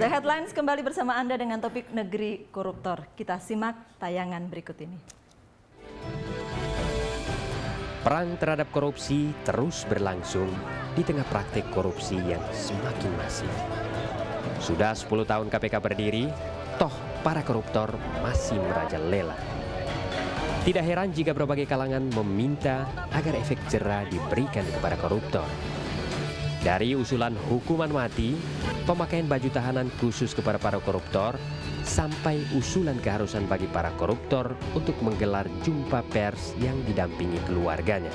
The Headlines kembali bersama Anda dengan topik negeri koruptor. Kita simak tayangan berikut ini. Perang terhadap korupsi terus berlangsung di tengah praktik korupsi yang semakin masif. Sudah 10 tahun KPK berdiri, toh para koruptor masih merajalela. Tidak heran jika berbagai kalangan meminta agar efek jera diberikan kepada koruptor. Dari usulan hukuman mati, pemakaian baju tahanan khusus kepada para koruptor, sampai usulan keharusan bagi para koruptor untuk menggelar jumpa pers yang didampingi keluarganya.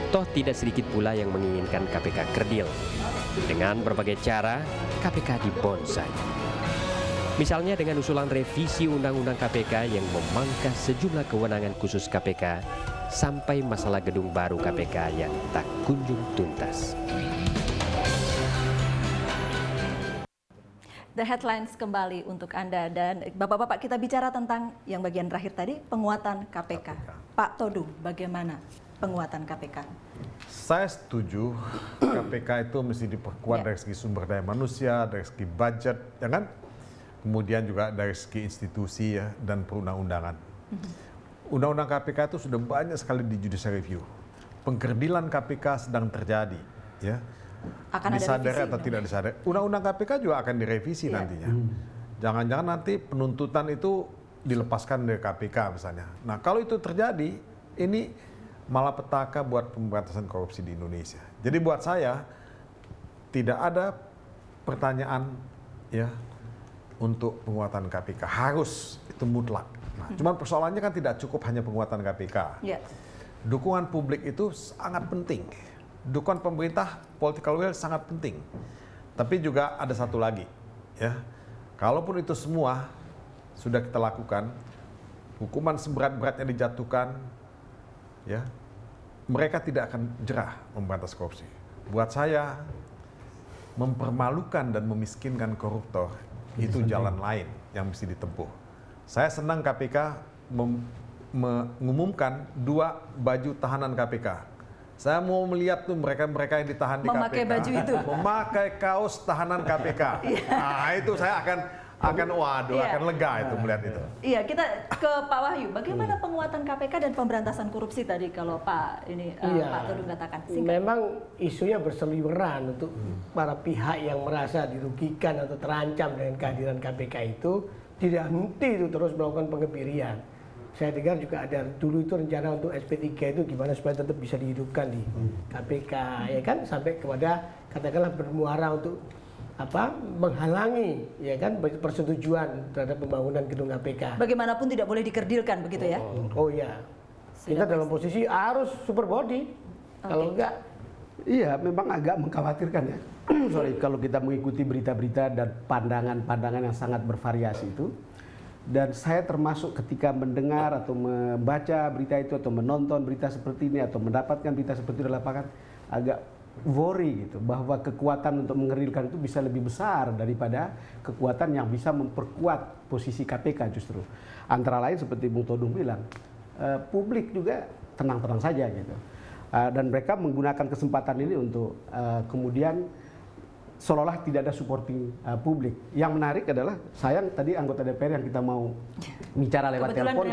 Toh tidak sedikit pula yang menginginkan KPK kerdil. Dengan berbagai cara, KPK dibonsai. Misalnya dengan usulan revisi Undang-Undang KPK yang memangkas sejumlah kewenangan khusus KPK sampai masalah gedung baru KPK yang tak kunjung tuntas. The Headlines kembali untuk Anda, dan Bapak-Bapak kita bicara tentang yang bagian terakhir tadi, penguatan KPK. Pak Todung, bagaimana penguatan KPK? Saya setuju KPK itu mesti diperkuat dari segi sumber daya manusia, dari segi budget, ya kan? Kemudian juga dari segi institusi ya, dan perundang-undangan. Undang-undang KPK itu sudah banyak sekali di judicial review. Pengkerdilan KPK sedang terjadi, ya. Akan disadari ada atau tidak disadari. Undang-undang KPK juga akan direvisi nantinya. Jangan-jangan nanti penuntutan itu dilepaskan dari KPK misalnya. Nah kalau itu terjadi, ini malapetaka buat pemberantasan korupsi di Indonesia. Jadi buat saya tidak ada pertanyaan ya untuk penguatan KPK, harus itu mutlak. Nah, cuman persoalannya kan tidak cukup hanya penguatan KPK. Dukungan publik itu sangat penting. Dukungan pemerintah, political will sangat penting. Tapi juga ada satu lagi, ya. Kalaupun itu semua sudah kita lakukan, hukuman seberat-beratnya dijatuhkan, ya, mereka tidak akan jerah memberantas korupsi. Buat saya, mempermalukan dan memiskinkan koruptor itu jalan lain yang mesti ditempuh. Saya senang KPK mengumumkan 2 baju tahanan KPK. Saya mau melihat tuh mereka yang ditahan di memakai KPK. baju itu. Memakai kaos tahanan KPK. Nah itu saya akan lega itu melihat itu. Iya, kita ke Pak Wahyu. Bagaimana penguatan KPK dan pemberantasan korupsi tadi kalau Pak Pak Todung katakan? Memang isunya berseliweran untuk para pihak yang merasa dirugikan atau terancam dengan kehadiran KPK itu tidak henti itu terus melakukan pengebirian. Saya dengar juga ada dulu itu rencana untuk SP3 itu gimana supaya tetap bisa dihidupkan di KPK, ya kan, sampai kepada katakanlah bermuara untuk menghalangi, ya kan, persetujuan terhadap pembangunan gedung KPK. Bagaimanapun tidak boleh dikerdilkan begitu ya? Oh iya, kita dalam posisi harus super body, kalau enggak. Iya, memang agak mengkhawatirkan ya. Sorry, kalau kita mengikuti berita-berita dan pandangan-pandangan yang sangat bervariasi itu. Dan saya termasuk ketika mendengar atau membaca berita itu atau menonton berita seperti ini atau mendapatkan berita seperti itu di lapangan agak worry gitu, bahwa kekuatan untuk mengerilkan itu bisa lebih besar daripada kekuatan yang bisa memperkuat posisi KPK justru. Antara lain seperti Bung Todung bilang, publik juga tenang-tenang saja gitu. Dan mereka menggunakan kesempatan ini untuk kemudian seolah-olah tidak ada supporting publik. Yang menarik adalah sayang tadi anggota DPR yang kita mau bicara lewat telepon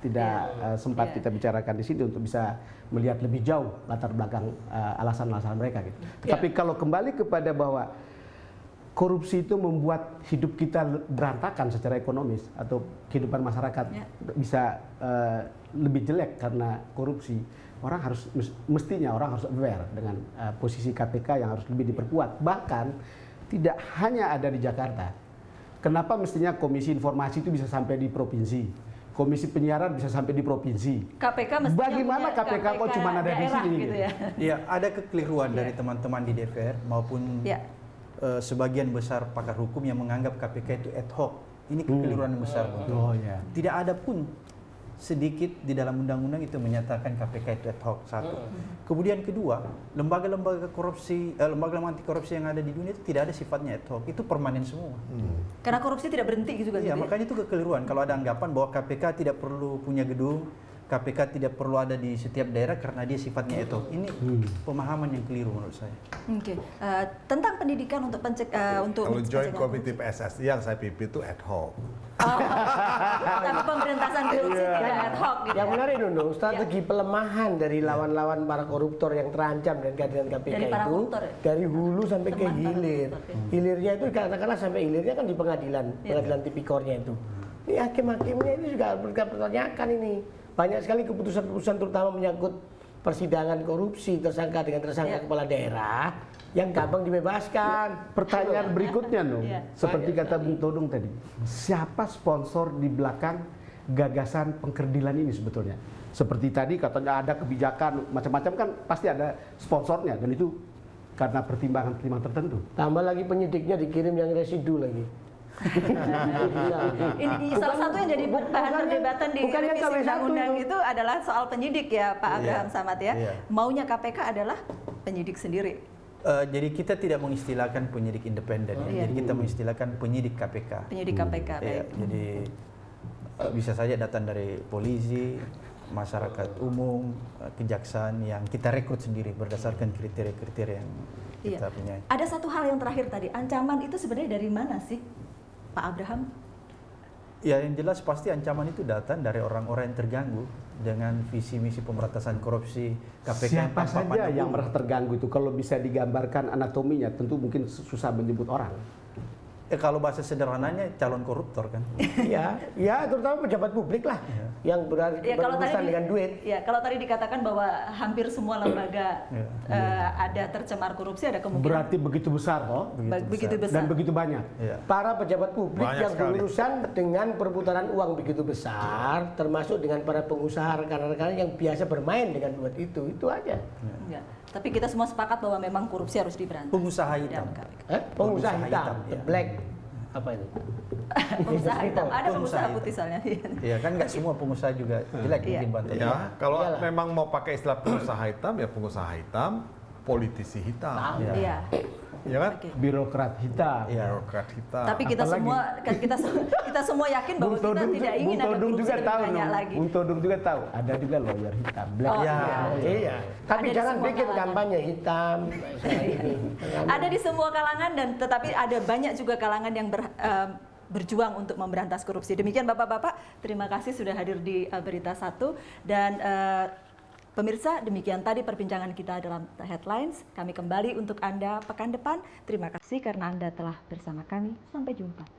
tidak sempat kita bicarakan di sini untuk bisa melihat lebih jauh latar belakang alasan-alasan mereka gitu. Tapi kalau kembali kepada bahwa korupsi itu membuat hidup kita berantakan secara ekonomis atau kehidupan masyarakat bisa lebih jelek karena korupsi. Orang harus mestinya orang harus aware dengan posisi KPK yang harus lebih diperkuat. Bahkan tidak hanya ada di Jakarta. Kenapa mestinya Komisi Informasi itu bisa sampai di provinsi? Komisi Penyiaran bisa sampai di provinsi. KPK mestinya bagaimana KPK kok cuma ada di sini? Gitu ya? Iya, ada kekeliruan dari teman-teman di DPR maupun sebagian besar pakar hukum yang menganggap KPK itu ad hoc. Ini kekeliruan yang besar. Tidak ada pun sedikit di dalam undang-undang itu menyatakan KPK itu ad hoc, satu. Kemudian kedua, lembaga-lembaga korupsi, lembaga anti korupsi yang ada di dunia itu tidak ada sifatnya ad hoc, itu permanen semua. Karena korupsi tidak berhenti gitu kan? Iya, makanya itu kekeliruan. Kalau ada anggapan bahwa KPK tidak perlu punya gedung, KPK tidak perlu ada di setiap daerah karena dia sifatnya itu. Ini pemahaman yang keliru menurut saya. Oke. Tentang pendidikan untuk untuk kalau Joint pencegahan Committee PSSI yang saya pimpin itu ad hoc. tapi pemberantasan korupsi tidak ad hoc gitu. Yang menarik Nunung, strategi pelemahan dari lawan-lawan para koruptor yang terancam dengan kehadiran KPK Dari para itu koruptor ya? dari hulu sampai ke Teman para hilir. koruptor, ya. Hilirnya itu katakanlah sampai hilirnya kan di pengadilan, pengadilan tipikornya itu. Ini hakim-hakimnya ini juga berpertanyakan ini. Banyak sekali keputusan-keputusan terutama menyangkut persidangan korupsi tersangka dengan tersangka kepala daerah yang gampang dibebaskan. Pertanyaan berikutnya, Iya. seperti kata Bung Todung tadi, siapa sponsor di belakang gagasan pengkerdilan ini sebetulnya? Seperti tadi katanya ada kebijakan macam-macam kan pasti ada sponsornya dan itu karena pertimbangan-pertimbangan tertentu. Tambah lagi penyidiknya dikirim yang residu lagi. Ini salah satu yang jadi bahan perdebatan di bukan yang revisi KW1 undang-undang itu adalah soal penyidik ya Pak Abraham Samad ya. Iya. Maunya KPK adalah penyidik sendiri. Jadi kita tidak mengistilahkan penyidik independen, ya. Jadi kita mengistilahkan penyidik KPK. Penyidik KPK. Ya, Baik. jadi bisa saja datang dari polisi, masyarakat umum, kejaksaan yang kita rekrut sendiri berdasarkan kriteria-kriteria yang kita punya. Ada satu hal yang terakhir tadi, ancaman itu sebenarnya dari mana sih Pak Abraham? Ya yang jelas pasti ancaman itu datang dari orang-orang yang terganggu dengan visi misi pemberantasan korupsi KPK. Siapa tanpa saja pandang yang bulu. merasa terganggu itu kalau bisa digambarkan anatominya tentu mungkin susah menyebut orang. Kalau bahasa sederhananya calon koruptor kan. Ya, ya terutama pejabat publik lah yang berurusan dengan duit. Ya, kalau tadi dikatakan bahwa hampir semua lembaga ada tercemar korupsi, ada kemungkinan Berarti begitu besar toh begitu besar. dan begitu banyak. Ya. Para pejabat publik Banyak yang sekali. berurusan dengan perputaran uang begitu besar, termasuk dengan para pengusaha rekan-rekan yang biasa bermain dengan duit itu aja. Ya. Tapi kita semua sepakat bahwa memang korupsi harus diberantas. Pengusaha di hitam. dalam KPK. Pengusaha Pengusaha hitam, hitam, the ya. black apa itu? Pengusaha hitam, ada pengusaha Pengusaha putih soalnya. Iya kan nggak semua pengusaha juga jelek Iya. mungkin bantu. Ya, kalau Iyalah. memang mau pakai istilah pengusaha hitam ya pengusaha hitam, politisi hitam, Ya. Iya. ya kan? Oke. Birokrat hitam. Iya. Birokrat hitam. Tapi kita Apalagi? semua kita semua yakin bahwa kita tidak ingin ada Todung korupsi juga lebih tahu, banyak Nung. lagi. Bung Todung juga tahu. Ada juga lawyer hitam, black. Oh, Ya. Iya. Tapi Ada di jangan semua bikin kalangan. kampanye hitam. Ada di semua kalangan dan tetapi ada banyak juga kalangan yang berjuang untuk memberantas korupsi. Demikian Bapak-bapak, terima kasih sudah hadir di Berita 1 dan pemirsa, demikian tadi perbincangan kita dalam Headlines. Kami kembali untuk Anda pekan depan. Terima kasih karena Anda telah bersama kami. Sampai jumpa.